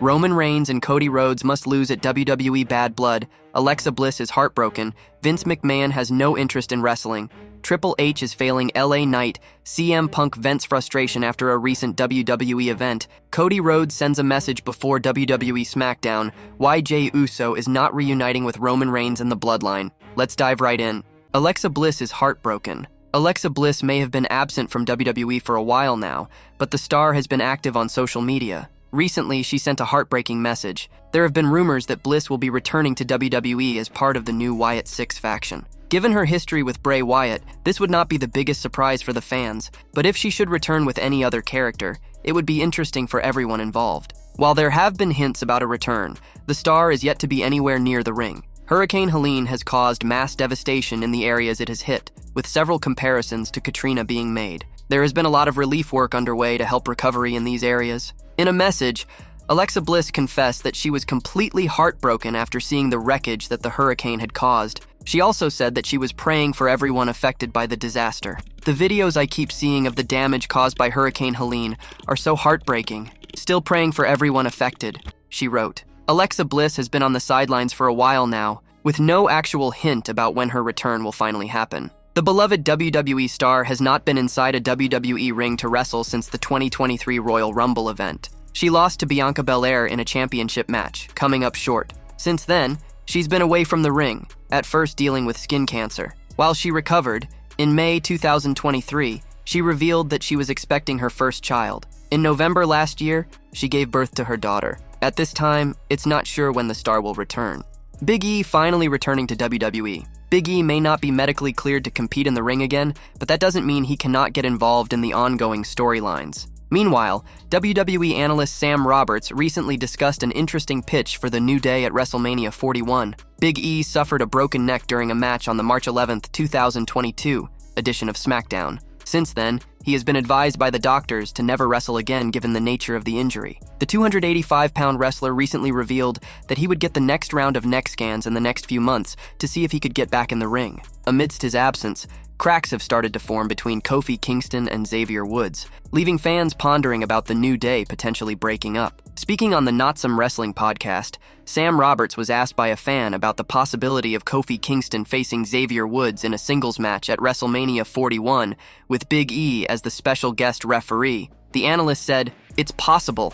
Roman Reigns and Cody Rhodes must lose at WWE Bad Blood. Alexa Bliss is heartbroken. Vince McMahon has no interest in wrestling. Triple H is failing LA Knight. CM Punk vents frustration after a recent WWE event. Cody Rhodes sends a message before WWE SmackDown. Why Jey Uso is not reuniting with Roman Reigns and the Bloodline. Let's dive right in. Alexa Bliss is heartbroken. Alexa Bliss may have been absent from WWE for a while now, but the star has been active on social media. Recently, she sent a heartbreaking message. There have been rumors that Bliss will be returning to WWE as part of the new Wyatt Six faction. Given her history with Bray Wyatt, this would not be the biggest surprise for the fans, but if she should return with any other character, it would be interesting for everyone involved. While there have been hints about a return, the star is yet to be anywhere near the ring. Hurricane Helene has caused mass devastation in the areas it has hit, with several comparisons to Katrina being made. There has been a lot of relief work underway to help recovery in these areas. In a message, Alexa Bliss confessed that she was completely heartbroken after seeing the wreckage that the hurricane had caused. She also said that she was praying for everyone affected by the disaster. The videos I keep seeing of the damage caused by Hurricane Helene are so heartbreaking. Still praying for everyone affected, she wrote. Alexa Bliss has been on the sidelines for a while now, with no actual hint about when her return will finally happen. The beloved WWE star has not been inside a WWE ring to wrestle since the 2023 Royal Rumble event. She lost to Bianca Belair in a championship match, coming up short. Since then, she's been away from the ring, at first dealing with skin cancer. While she recovered, in May 2023, she revealed that she was expecting her first child. In November last year, she gave birth to her daughter. At this time, it's not sure when the star will return. Big E finally returning to WWE. Big E may not be medically cleared to compete in the ring again, but that doesn't mean he cannot get involved in the ongoing storylines. Meanwhile, WWE analyst Sam Roberts recently discussed an interesting pitch for the New Day at WrestleMania 41. Big E suffered a broken neck during a match on the March 11, 2022 edition of SmackDown. Since then, he has been advised by the doctors to never wrestle again given the nature of the injury. The 285-pound wrestler recently revealed that he would get the next round of neck scans in the next few months to see if he could get back in the ring. Amidst his absence, cracks have started to form between Kofi Kingston and Xavier Woods, leaving fans pondering about the New Day potentially breaking up. Speaking on the Not Some Wrestling podcast, Sam Roberts was asked by a fan about the possibility of Kofi Kingston facing Xavier Woods in a singles match at WrestleMania 41 with Big E as the special guest referee. The analyst said, It's possible.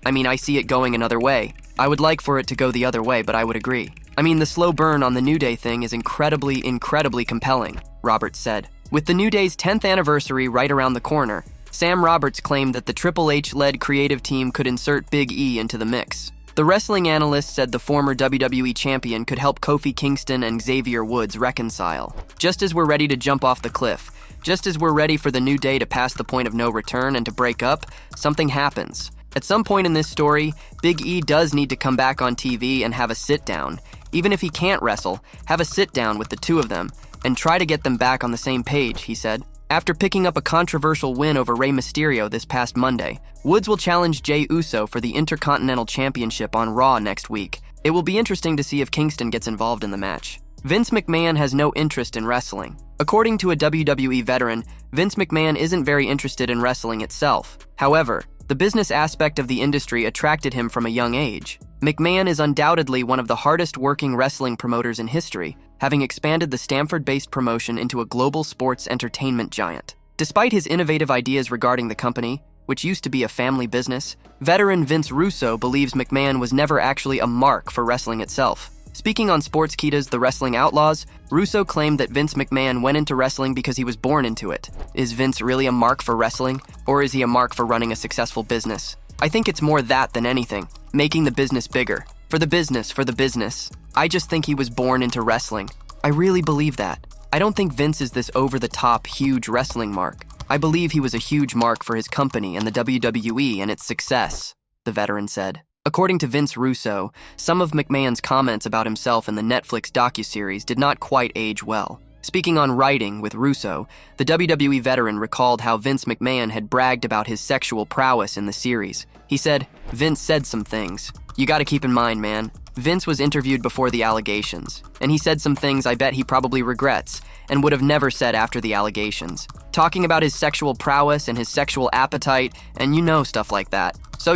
I mean, I see it going another way. I would like for it to go the other way, but I would agree. I mean, the slow burn on the New Day thing is incredibly compelling, Roberts said. With the New Day's 10th anniversary right around the corner, Sam Roberts claimed that the Triple H-led creative team could insert Big E into the mix. The wrestling analyst said the former WWE champion could help Kofi Kingston and Xavier Woods reconcile. Just as we're ready to jump off the cliff, just as we're ready for the New Day to pass the point of no return and to break up, something happens. At some point in this story, Big E does need to come back on TV and have a sit-down. Even if he can't wrestle, have a sit-down with the two of them and try to get them back on the same page, he said. After picking up a controversial win over Rey Mysterio this past Monday, Woods will challenge Jey Uso for the Intercontinental Championship on Raw next week. It will be interesting to see if Kingston gets involved in the match. Vince McMahon has no interest in wrestling. According to a WWE veteran, Vince McMahon isn't very interested in wrestling itself. However, the business aspect of the industry attracted him from a young age. McMahon is undoubtedly one of the hardest-working wrestling promoters in history, having expanded the Stamford-based promotion into a global sports entertainment giant. Despite his innovative ideas regarding the company, which used to be a family business, veteran Vince Russo believes McMahon was never actually a mark for wrestling itself. Speaking on Sportskeeda's The Wrestling Outlaws, Russo claimed that Vince McMahon went into wrestling because he was born into it. Is Vince really a mark for wrestling, or is he a mark for running a successful business? I think it's more that than anything, making the business bigger. For the business. I just think he was born into wrestling. I really believe that. I don't think Vince is this over-the-top, huge wrestling mark. I believe he was a huge mark for his company and the WWE and its success, the veteran said. According to Vince Russo, some of McMahon's comments about himself in the Netflix docuseries did not quite age well. Speaking on Writing with Russo, the WWE veteran recalled how Vince McMahon had bragged about his sexual prowess in the series. He said, Vince said some things. You gotta keep in mind, man, Vince was interviewed before the allegations, and he said some things I bet he probably regrets and would have never said after the allegations. Talking about his sexual prowess and his sexual appetite, and stuff like that. So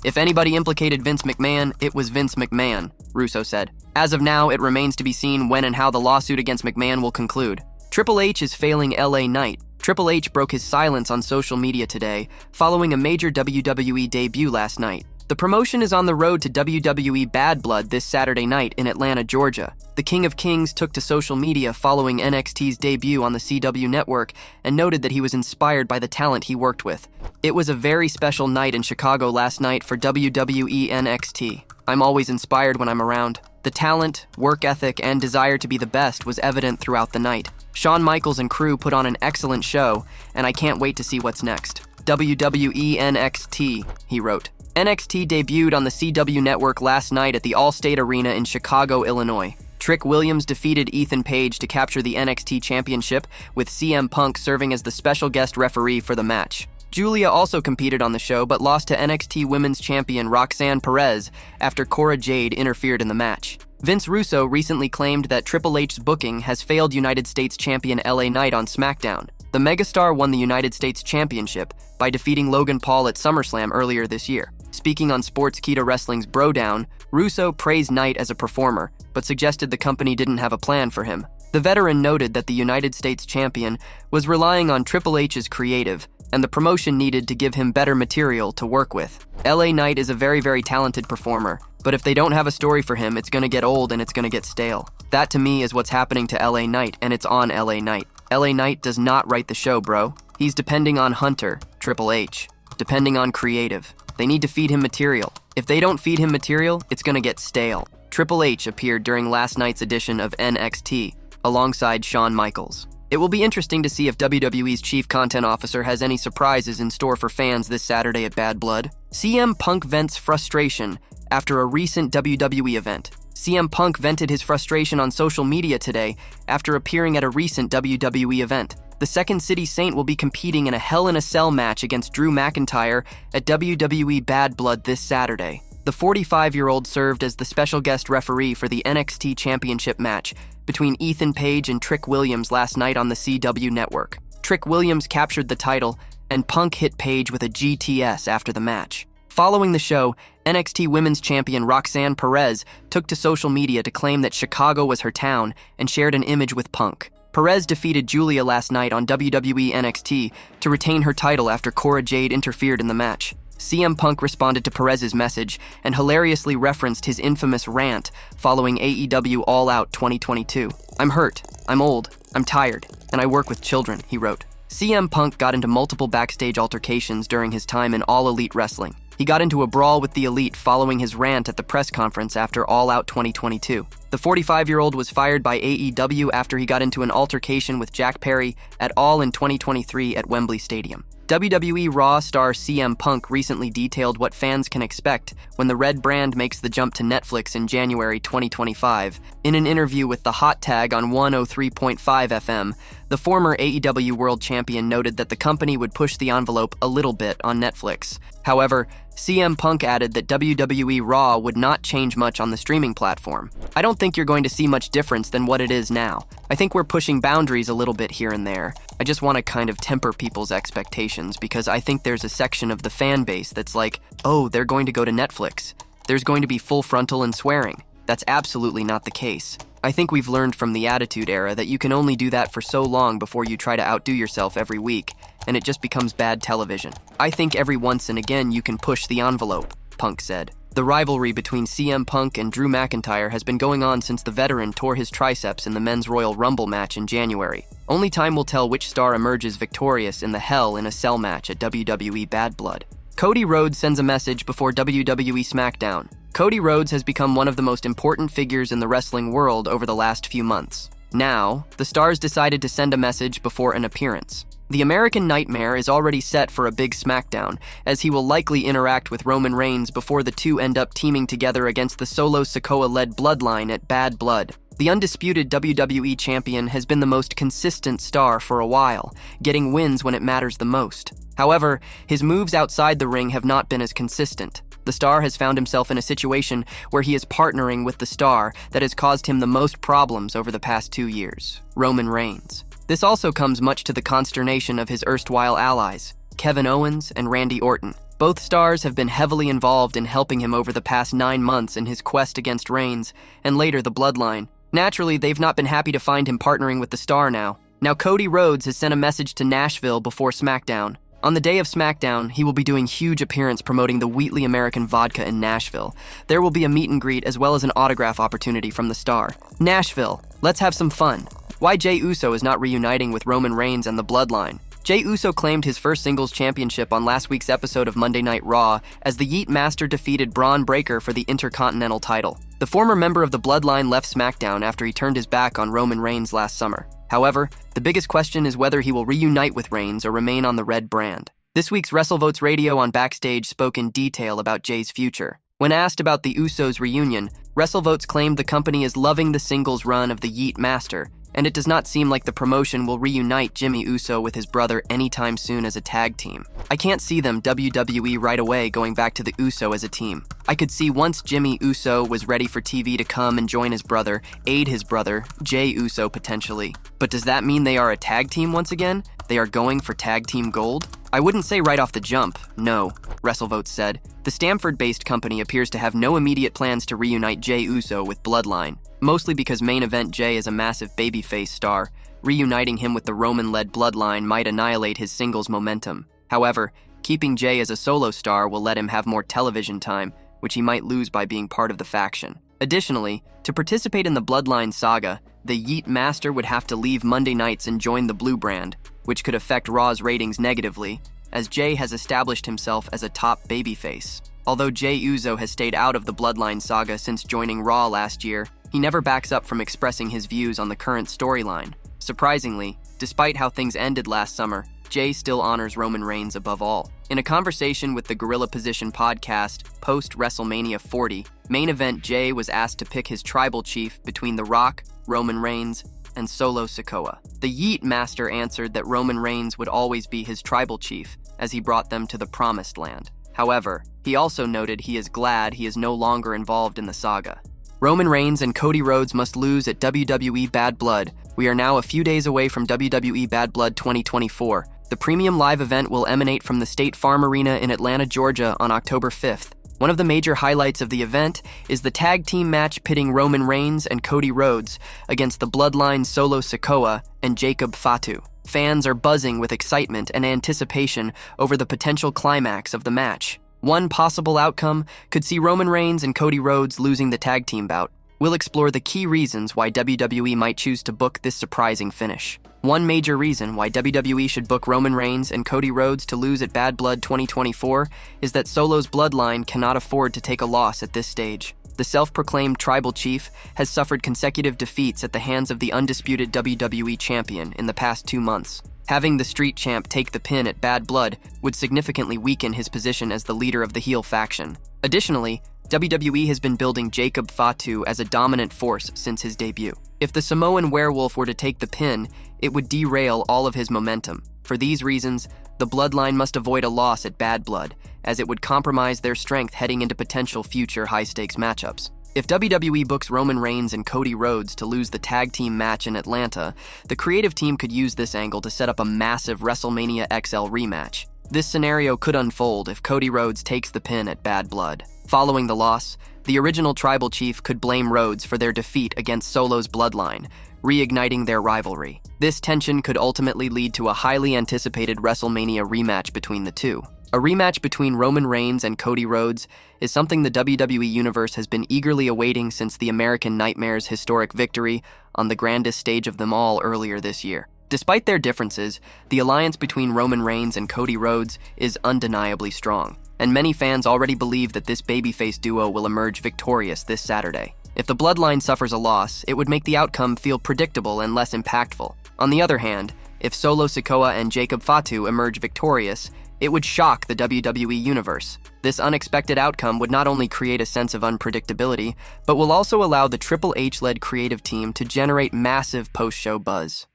if anybody implicated Vince McMahon, it was Vince McMahon, Russo said. As of now, it remains to be seen when and how the lawsuit against McMahon will conclude. Triple H is failing LA Knight. Triple H broke his silence on social media today, following a major WWE debut last night. The promotion is on the road to WWE Bad Blood this Saturday night in Atlanta, Georgia. The King of Kings took to social media following NXT's debut on the CW network and noted that he was inspired by the talent he worked with. It was a very special night in Chicago last night for WWE NXT. I'm always inspired when I'm around. The talent, work ethic, and desire to be the best was evident throughout the night. Shawn Michaels and crew put on an excellent show, and I can't wait to see what's next. WWE NXT, he wrote. NXT debuted on the CW network last night at the Allstate Arena in Chicago, Illinois. Trick Williams defeated Ethan Page to capture the NXT Championship, with CM Punk serving as the special guest referee for the match. Julia also competed on the show but lost to NXT Women's Champion Roxanne Perez after Cora Jade interfered in the match. Vince Russo recently claimed that Triple H's booking has failed United States Champion LA Knight on SmackDown. The megastar won the United States Championship by defeating Logan Paul at SummerSlam earlier this year. Speaking on Sportskeeda Wrestling's Brodown, Russo praised Knight as a performer, but suggested the company didn't have a plan for him. The veteran noted that the United States Champion was relying on Triple H's creative, and the promotion needed to give him better material to work with. LA Knight is a very, very talented performer, but if they don't have a story for him, it's gonna get old and it's gonna get stale. That to me is what's happening to LA Knight, and it's on LA Knight. LA Knight does not write the show, bro. He's depending on Hunter, Triple H, depending on creative. They need to feed him material. If they don't feed him material, it's gonna get stale. Triple H appeared during last night's edition of NXT, alongside Shawn Michaels. It will be interesting to see if WWE's chief content officer has any surprises in store for fans this Saturday at Bad Blood. CM Punk vents frustration after a recent WWE event. CM Punk vented his frustration on social media today after appearing at a recent WWE event. The Second City Saint will be competing in a Hell in a Cell match against Drew McIntyre at WWE Bad Blood this Saturday. The 45-year-old served as the special guest referee for the NXT Championship match between Ethan Page and Trick Williams last night on the CW network. Trick Williams captured the title, and Punk hit Page with a GTS after the match. Following the show, NXT Women's Champion Roxanne Perez took to social media to claim that Chicago was her town and shared an image with Punk. Perez defeated Julia last night on WWE NXT to retain her title after Cora Jade interfered in the match. CM Punk responded to Perez's message and hilariously referenced his infamous rant following AEW All Out 2022. "I'm hurt, I'm old, I'm tired, and I work with children," he wrote. CM Punk got into multiple backstage altercations during his time in All Elite Wrestling. He got into a brawl with the Elite following his rant at the press conference after All Out 2022. The 45-year-old was fired by AEW after he got into an altercation with Jack Perry at All in 2023 at Wembley Stadium. WWE Raw star CM Punk recently detailed what fans can expect when the Red brand makes the jump to Netflix in January 2025. In an interview with the Hot Tag on 103.5 FM, the former AEW World Champion noted that the company would push the envelope a little bit on Netflix. However, CM Punk added that WWE Raw would not change much on the streaming platform. "I don't think you're going to see much difference than what it is now. I think we're pushing boundaries a little bit here and there. I just want to kind of temper people's expectations because I think there's a section of the fan base that's like, oh, they're going to go to Netflix. There's going to be full frontal and swearing. That's absolutely not the case. I think we've learned from the Attitude Era that you can only do that for so long before you try to outdo yourself every week, and it just becomes bad television. I think every once and again you can push the envelope," Punk said. The rivalry between CM Punk and Drew McIntyre has been going on since the veteran tore his triceps in the Men's Royal Rumble match in January. Only time will tell which star emerges victorious in the Hell in a Cell match at WWE Bad Blood. Cody Rhodes sends a message before WWE SmackDown. Cody Rhodes has become one of the most important figures in the wrestling world over the last few months. Now, the stars decided to send a message before an appearance. The American Nightmare is already set for a big SmackDown, as he will likely interact with Roman Reigns before the two end up teaming together against the Solo Sikoa-led Bloodline at Bad Blood. The undisputed WWE champion has been the most consistent star for a while, getting wins when it matters the most. However, his moves outside the ring have not been as consistent. The star has found himself in a situation where he is partnering with the star that has caused him the most problems over the past 2 years, Roman Reigns. This also comes much to the consternation of his erstwhile allies, Kevin Owens and Randy Orton. Both stars have been heavily involved in helping him over the past 9 months in his quest against Reigns, and later the Bloodline. Naturally, they've not been happy to find him partnering with the star now. Now Cody Rhodes has sent a message to Nashville before SmackDown. On the day of SmackDown, he will be doing huge appearance promoting the Wheatley American Vodka in Nashville. There will be a meet and greet as well as an autograph opportunity from the star. Nashville, let's have some fun. Why Jey Uso is not reuniting with Roman Reigns and the Bloodline. Jey Uso claimed his first singles championship on last week's episode of Monday Night Raw as the Yeet Master defeated Braun Breaker for the Intercontinental title. The former member of the Bloodline left SmackDown after he turned his back on Roman Reigns last summer. However, the biggest question is whether he will reunite with Reigns or remain on the red brand. This week's WrestleVotes Radio on Backstage spoke in detail about Jey's future. When asked about the Usos' reunion, WrestleVotes claimed the company is loving the singles run of the Yeet Master, and it does not seem like the promotion will reunite Jimmy Uso with his brother anytime soon as a tag team. I can't see them WWE right away going back to the Uso as a team. I could see once Jimmy Uso was ready for TV to come and join his brother, aid his brother, Jey Uso potentially. But does that mean they are a tag team once again? They are going for tag team gold? I wouldn't say right off the jump, no, WrestleVotes said. The Stamford-based company appears to have no immediate plans to reunite Jey Uso with Bloodline, mostly because main event Jey is a massive babyface star. Reuniting him with the Roman-led Bloodline might annihilate his singles momentum. However, keeping Jey as a solo star will let him have more television time, which he might lose by being part of the faction. Additionally, to participate in the Bloodline saga, the Yeet Master would have to leave Monday nights and join the Blue brand, which could affect Raw's ratings negatively, as Jey has established himself as a top babyface. Although Jey Uso has stayed out of the Bloodline saga since joining Raw last year, he never backs up from expressing his views on the current storyline. Surprisingly, despite how things ended last summer, Jey still honors Roman Reigns above all. In a conversation with the Gorilla Position podcast post-WrestleMania 40, main event Jey was asked to pick his tribal chief between The Rock, Roman Reigns, and Solo Sikoa. The Yeet Master answered that Roman Reigns would always be his tribal chief, as he brought them to the Promised Land. However, he also noted he is glad he is no longer involved in the saga. Roman Reigns and Cody Rhodes must lose at WWE Bad Blood. We are now a few days away from WWE Bad Blood 2024. The premium live event will emanate from the State Farm Arena in Atlanta, Georgia on October 5th. One of the major highlights of the event is the tag team match pitting Roman Reigns and Cody Rhodes against the Bloodline Solo Sikoa and Jacob Fatu. Fans are buzzing with excitement and anticipation over the potential climax of the match. One possible outcome could see Roman Reigns and Cody Rhodes losing the tag team bout. We'll explore the key reasons why WWE might choose to book this surprising finish. One major reason why WWE should book Roman Reigns and Cody Rhodes to lose at Bad Blood 2024 is that Solo's Bloodline cannot afford to take a loss at this stage. The self-proclaimed tribal chief has suffered consecutive defeats at the hands of the undisputed WWE champion in the past 2 months. Having the street champ take the pin at Bad Blood would significantly weaken his position as the leader of the heel faction. Additionally, WWE has been building Jacob Fatu as a dominant force since his debut. If the Samoan werewolf were to take the pin, it would derail all of his momentum. For these reasons, the Bloodline must avoid a loss at Bad Blood, as it would compromise their strength heading into potential future high-stakes matchups. If WWE books Roman Reigns and Cody Rhodes to lose the tag team match in Atlanta, the creative team could use this angle to set up a massive WrestleMania XL rematch. This scenario could unfold if Cody Rhodes takes the pin at Bad Blood. Following the loss, the original tribal chief could blame Rhodes for their defeat against Solo's Bloodline, reigniting their rivalry. This tension could ultimately lead to a highly anticipated WrestleMania rematch between the two. A rematch between Roman Reigns and Cody Rhodes is something the WWE Universe has been eagerly awaiting since the American Nightmare's historic victory on the grandest stage of them all earlier this year. Despite their differences, the alliance between Roman Reigns and Cody Rhodes is undeniably strong, and many fans already believe that this babyface duo will emerge victorious this Saturday. If the Bloodline suffers a loss, it would make the outcome feel predictable and less impactful. On the other hand, if Solo Sikoa and Jacob Fatu emerge victorious, it would shock the WWE Universe. This unexpected outcome would not only create a sense of unpredictability, but will also allow the Triple H-led creative team to generate massive post-show buzz.